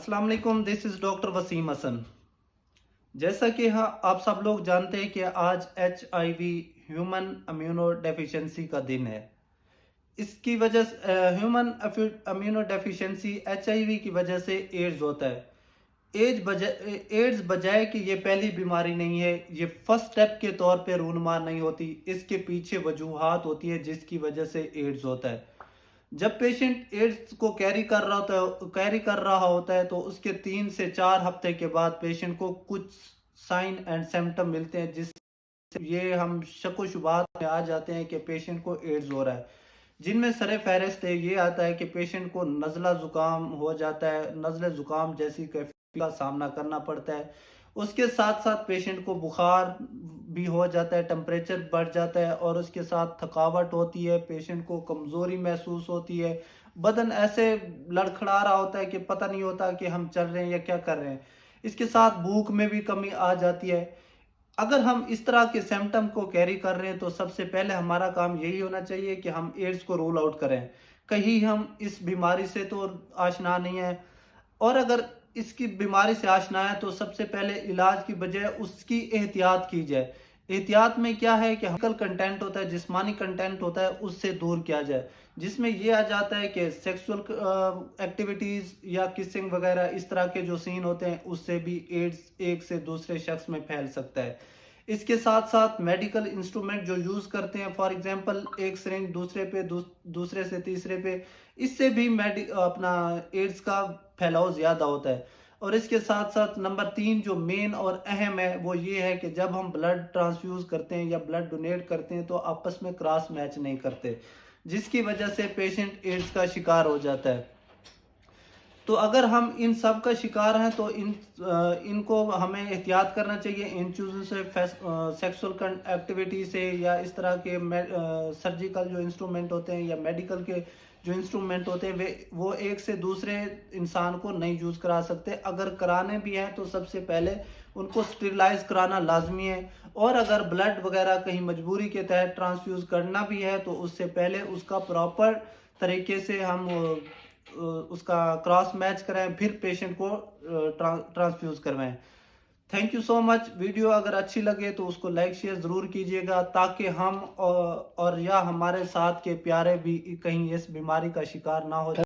अस्सलाम वालेकुम, this is doctor Wasim Hasan. जैसा कि आप सब लोग जानते हैं कि आज HIV ह्यूमन इम्यूनो डेफिशिएंसी का दिन है। इसकी वजह से ह्यूमन इम्यूनो डेफिशिएंसी HIV की वजह से एड्स होता है। एड्स बजाय कि ये पहली बीमारी नहीं है, ये फर्स्ट स्टेप के तौर पे रूनुमा नहीं होती। इसके पीछे वजूहात होती है जिसकी वजह से एड्स होता है। जब पेशेंट एड्स को कैरी कर रहा होता है तो उसके 3 से 4 हफ्ते के बाद पेशेंट को कुछ साइन एंड सिम्टम मिलते हैं जिससे ये हम शक व शुबात में आ जाते हैं कि पेशेंट को एड्स हो रहा है। जिनमें सरे फहरिस्त है ये आता है कि पेशेंट को नज़ला ज़ुकाम हो जाता है, नज़ले ज़ुकाम जैसी कैफियत का सामना करना पड़ता है। उसके साथ साथ पेशेंट को बुखार भी हो जाता है, टेम्परेचर बढ़ जाता है और उसके साथ थकावट होती है, पेशेंट को कमज़ोरी महसूस होती है, बदन ऐसे लड़खड़ा रहा होता है कि पता नहीं होता कि हम चल रहे हैं या क्या कर रहे हैं। इसके साथ भूख में भी कमी आ जाती है। अगर हम इस तरह के सिम्टम को कैरी कर रहे हैं तो सबसे पहले हमारा काम यही होना चाहिए कि हम एड्स को रूल आउट करें। कहीं हम इस बीमारी से तो आशना नहीं है, और अगर इसकी बीमारी से आशना है तो सबसे पहले इलाज की बजाय उसकी एहतियात की जाए। एहतियात में क्या है कि फिजिकल कंटेंट होता है, जिस्मानी कंटेंट होता है, उससे दूर किया जाए। जिसमें ये आ जाता है कि सेक्सुअल एक्टिविटीज़ या किसिंग वगैरह इस तरह के जो सीन होते हैं उससे भी एड्स एक से दूसरे शख्स में फैल सकता है। इसके साथ साथ मेडिकल इंस्ट्रूमेंट जो यूज़ करते हैं, फॉर एग्जांपल एक सिरिंज दूसरे पे दूसरे से तीसरे पे, इससे भी अपना एड्स का फैलाव ज़्यादा होता है। और इसके साथ साथ नंबर 3 जो मेन और अहम है वो ये है कि जब हम ब्लड ट्रांसफ्यूज़ करते हैं या ब्लड डोनेट करते हैं तो आपस में क्रॉस मैच नहीं करते, जिसकी वजह से पेशेंट एड्स का शिकार हो जाता है। तो अगर हम इन सब का शिकार हैं तो इनको हमें एहतियात करना चाहिए इन चीज़ों से, सेक्सुअल एक्टिविटी से, या इस तरह के सर्जिकल जो इंस्ट्रूमेंट होते हैं या मेडिकल के जो इंस्ट्रूमेंट होते हैं वो एक से दूसरे इंसान को नहीं यूज़ करा सकते। अगर कराने भी हैं तो सबसे पहले उनको स्टेरिलाइज कराना लाजमी है। और अगर ब्लड वगैरह कहीं मजबूरी के तहत ट्रांसफ्यूज़ करना भी है तो उससे पहले उसका प्रॉपर तरीके से हम उसका क्रॉस मैच कराएं, फिर पेशेंट को ट्रांसफ्यूज करवाएं। Thank you so much. Video अगर अच्छी लगे तो उसको लाइक शेयर ज़रूर कीजिएगा ताकि हम और या हमारे साथ के प्यारे भी कहीं इस बीमारी का शिकार ना हो।